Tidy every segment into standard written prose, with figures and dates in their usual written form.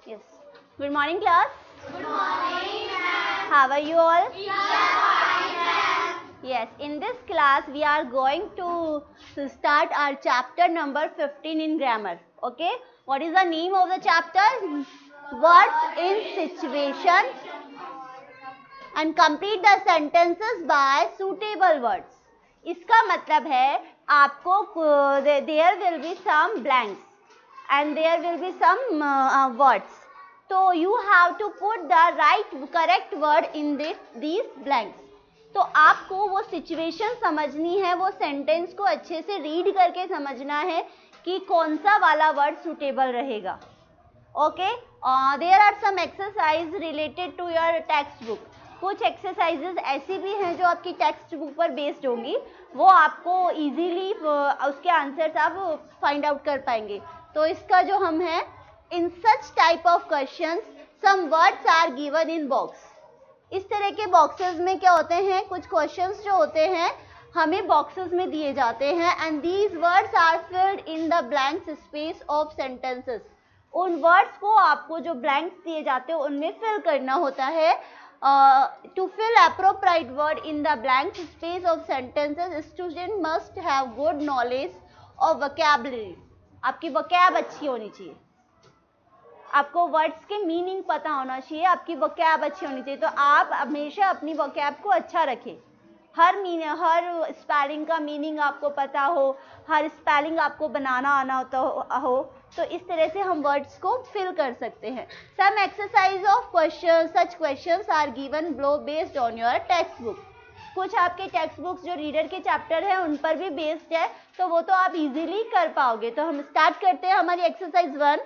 Yes. Good morning, class. Good morning, ma'am. How are you all? We are fine, ma'am. Yes. In this class, we are going to start our chapter number 15 in grammar. Okay. What is the name of the chapter? Words in situation. And complete the sentences by suitable words. इसका मतलब है आपको there will be some blanks and there will be some words. So you have to put the correct word in these blanks. तो आपको वो situation समझनी है, वो सेंटेंस को अच्छे से रीड करके समझना है कि कौन सा वाला वर्ड सुटेबल रहेगा. Okay. There are some exercise related to your textbook. कुछ एक्सरसाइजेज ऐसी भी हैं जो आपकी टेक्स्ट बुक पर बेस्ड होंगी, वो आपको इजीली उसके आंसर्स आप फाइंड आउट कर पाएंगे. तो इसका जो हम है, in such type of questions some words are given in box. इस तरह के बॉक्सेस में क्या होते हैं, कुछ क्वेश्चंस जो होते हैं हमें बॉक्सेस में दिए जाते हैं and these words are filled in the blank space of sentences. उन वर्ड्स को आपको जो ब्लैंक्स दिए जाते हैं उनमें फिल करना होता है. To fill appropriate word in the blank space of sentences, student must have good knowledge of vocabulary. आपकी vocab अच्छी होनी चाहिए, आपको वर्ड्स के मीनिंग पता होना चाहिए, आपकी vocab अच्छी होनी चाहिए. तो आप हमेशा अपनी vocab को अच्छा रखें. हर स्पेलिंग का मीनिंग आपको पता हो, हर स्पेलिंग आपको बनाना आना होता हो, तो इस तरह से हम वर्ड्स को फिल कर सकते हैं. Some exercise of question, such questions are given below based on your textbook. कुछ आपके टेक्स्ट बुक्स जो रीडर के चैप्टर है उन पर भी बेस्ड है, तो वो तो आप इजीली कर पाओगे. तो हम स्टार्ट करते हैं हमारी एक्सरसाइज 1.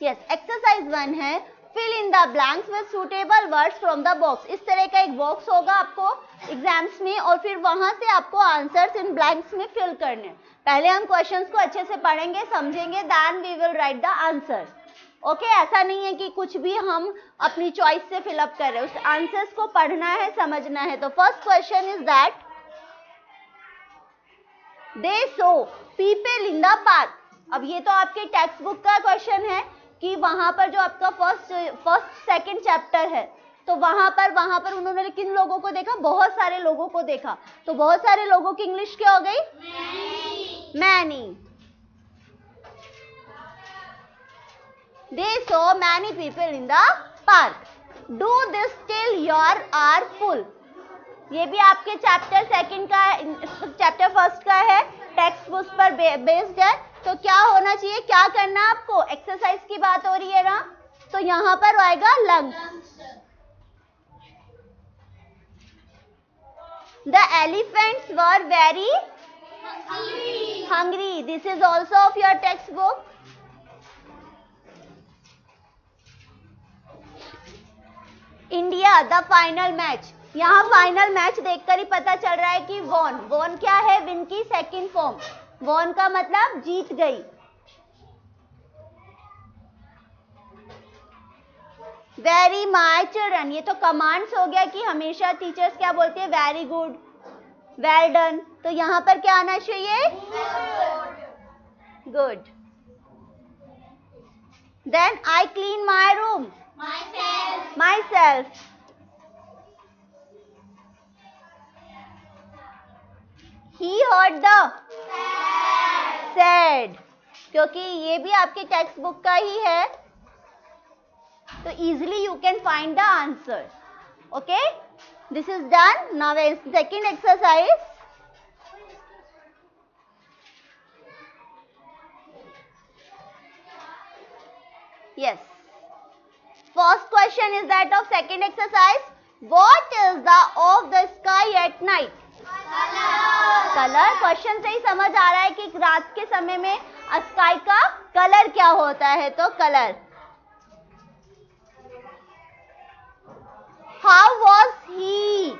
यस, एक्सरसाइज 1 है fill in the blanks with suitable words from the box. इस तरह का एक बॉक्स होगा आपको एग्जाम्स में और फिर वहां से आपको आंसर्स इन ब्लैंक्स में फिल करने. पहले हम क्वेश्चंस को अच्छे से पढ़ेंगे, समझेंगे, then we will write the answer. Okay. ऐसा नहीं है कि कुछ भी हम अपनी चॉइस से फिल अप कर रहे हैं, उस आंसर्स को पढ़ना है, समझना है. तो first question is that they so people in the park. अब ये तो आपके टेक्स्ट बुक का क्वेश्चन है कि वहां पर जो आपका फर्स्ट सेकंड चैप्टर है, तो वहां पर उन्होंने किन लोगों को देखा, बहुत सारे लोगों को देखा. तो बहुत सारे लोगों की इंग्लिश क्या हो गई, many. They so many people in the park. Do this till your are full. ये भी आपके चैप्टर सेकंड का, चैप्टर फर्स्ट का है, टेक्स्ट बुक पर बेस्ड है. तो क्या होना चाहिए, क्या करना आपको, एक्सरसाइज की बात हो रही है ना, तो यहां पर आएगा lungs. The elephants were very hungry. This is also of your textbook. India the final match. यहाँ फाइनल मैच देखकर ही पता चल रहा है कि वॉन क्या है, विन की सेकंड फॉर्म. वॉन का मतलब जीत गई. वेरी माय चिल्ड्रन, ये तो कमांड्स हो गया कि हमेशा टीचर्स क्या बोलते हैं, वेरी गुड, वेल डन. तो यहाँ पर क्या आना चाहिए, good. Then I clean my room, myself. He heard the said. क्योंकि ये भी आपके टेक्स्ट बुक का ही है, तो easily you can find the answer. Okay? This is done. Now second exercise. Yes. First question is that of second exercise. What is the of the sky at night? Colour. Question से ही समझ आ रहा है कि रात के समय में sky का कलर क्या होता है, तो colour. How was he,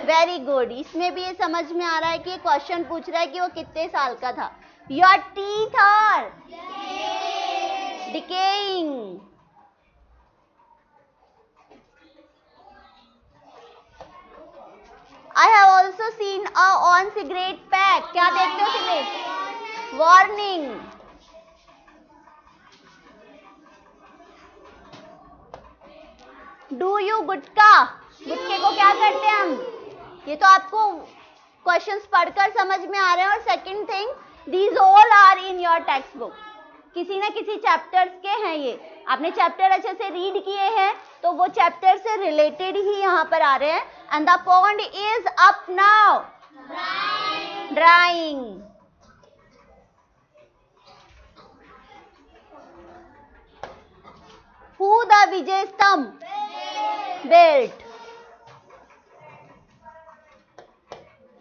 very good. इसमें भी ये समझ में आ रहा है कि क्वेश्चन पूछ रहा है कि वो कितने साल का था. Your teeth are decaying. I have also seen a on cigarette pack. क्या देखते हो सिगरेट, वार्निंग. डू यू गुटका, गुटके को क्या करते हैं हम? ये तो आपको क्वेश्चंस पढ़कर समझ में आ रहे हैं। और second thing, these all are in your textbook, किसी न किसी चैप्टर्स के हैं ये। आपने चैप्टर अच्छे से रीड किए हैं तो वो चैप्टर से रिलेटेड ही यहाँ पर आ रहे हैं। And the pond is up now, drawing. Who the Vijay Stamp built?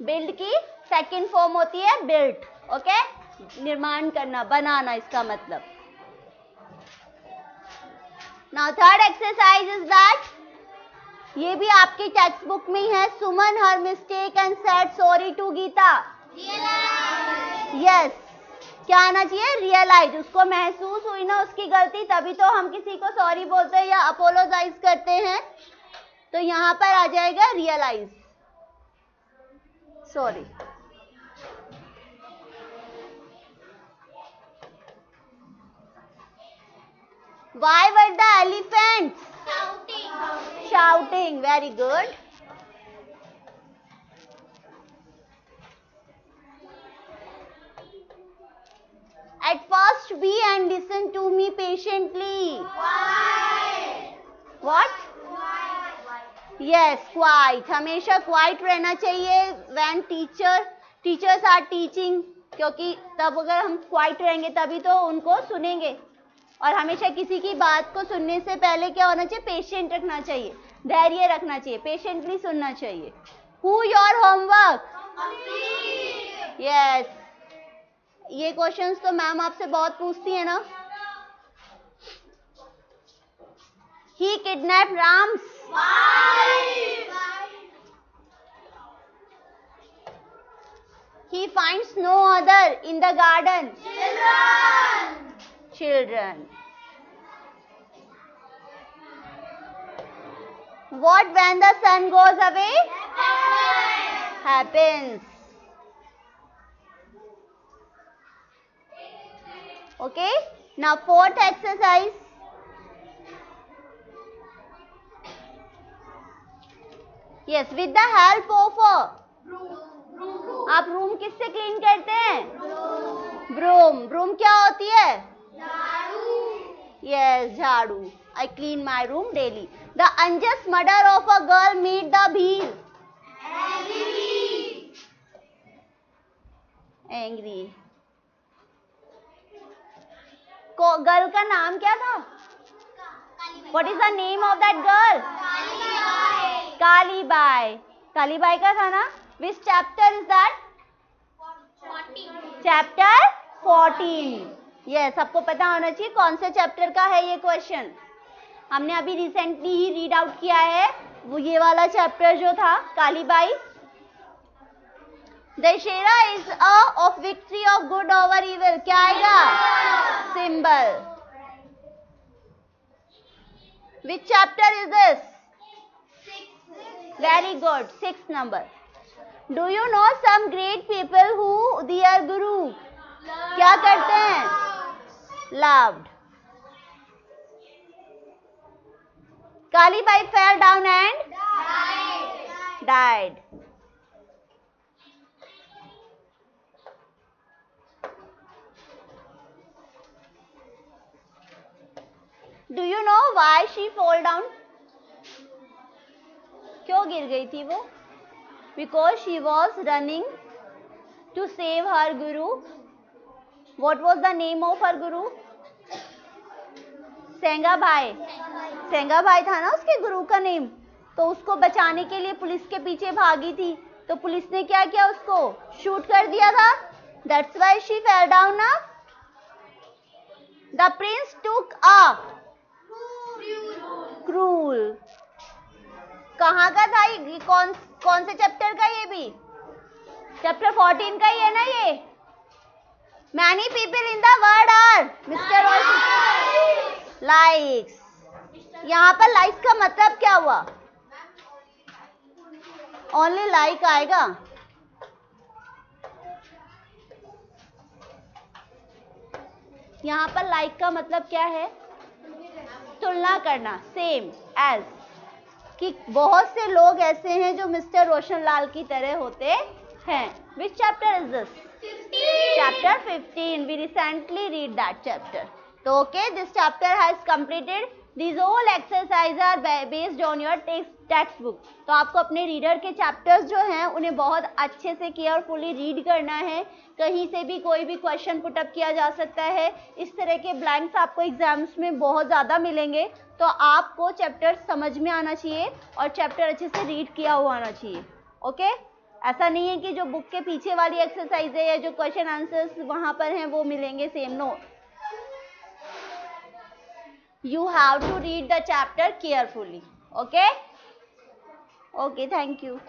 Build की सेकेंड फॉर्म होती है built, ओके? निर्माण करना, बनाना इसका मतलब। Now third exercise is that, ये भी आपकी टेक्स्ट बुक में ही है। सुमन her mistake and said sorry to Geeta. Yes. क्या आना चाहिए? रियलाइज। उसको महसूस हुई ना उसकी गलती, तभी तो हम किसी को सॉरी बोलते हैं या अपोलोजाइज करते हैं। तो यहाँ पर आ जाएगा realise, sorry. Why were the elephants shouting? Very good. At first be and listen to me patiently. What? Yes, quiet. हमेशा quiet रहना चाहिए when teachers are teaching, क्योंकि तब अगर हम quiet रहेंगे तभी तो उनको सुनेंगे। और हमेशा किसी की बात को सुनने से पहले क्या होना चाहिए? पेशेंट रखना चाहिए, धैर्य रखना चाहिए, पेशेंटली सुनना चाहिए। Who your homework? Yes. ये क्वेश्चंस तो मैम आपसे बहुत पूछती है ना। He kidnapped Rams. He finds no other in the garden. Children. What when the sun goes away? Happens. Okay. Now fourth exercise. Yes, with the help of आप room किससे clean करते हैं? ब्रूम। ब्रूम क्या होती है? Yes, झाड़ू। I clean my room daily. The unjust murder of a girl made the bheel angry. Girl का नाम क्या था? What is the name of that girl? Kalibai. Kalibai का था ना? Which chapter is that? 14. Chapter 14. Yes, सबको पता होना चाहिए कौन से चैप्टर का है ये क्वेश्चन। हमने अभी रिसेंटली ही रीड आउट किया है वो ये वाला चैप्टर जो था Kalibai. Dussehra is a of victory of good over evil. क्या आएगा? Symbol. Which chapter is this? Very good, 6th number. Do you know some great people who their guru क्या करते हैं? Loved. Kalibai fell down and died. Do you know why she fall down? क्यों गिर गई थी वो? Because she was running to save her guru. What was the name of her guru? सेंगा भाई। सेंगा भाई था ना उसके गुरु का नेम। तो उसको बचाने के लिए पुलिस के पीछे भागी थी, तो पुलिस ने क्या किया? उसको शूट कर दिया था। That's why she fell down ना। The prince took a cruel. कहाँ का था ये? कौन से चैप्टर का? ये भी चैप्टर 14 का ही है ना ये। Many people in the world are Mr. Likes. यहाँ पर likes का मतलब क्या हुआ? Only like आएगा। यहाँ पर like का मतलब क्या है? तुलना करना, सेम एज। कि बहुत से लोग ऐसे हैं जो मिस्टर रोशनलाल की तरह होते हैं. Which chapter is this? 15. Chapter 15. We recently read that chapter. So okay, this chapter has completed. These all exercises are based on your textbook. तो आपको अपने रीडर के चैप्टर्स जो हैं उन्हें बहुत अच्छे से केयरफुली रीड करना है. कहीं से भी कोई भी क्वेश्चन पुटअप किया जा सकता है. इस तरह के ब्लैंक्स आपको एग्जाम्स में बहुत ज़्यादा मिलेंगे. तो आपको चैप्टर समझ में आना चाहिए और चैप्टर अच्छे से रीड किया हुआ आना चाहिए. ओके ऐसा नहीं है कि जो बुक के पीछे वाली एक्सरसाइज है या जो क्वेश्चन आंसर्स वहाँ पर हैं वो मिलेंगे same. No, you have to read the chapter carefully. Okay, thank you.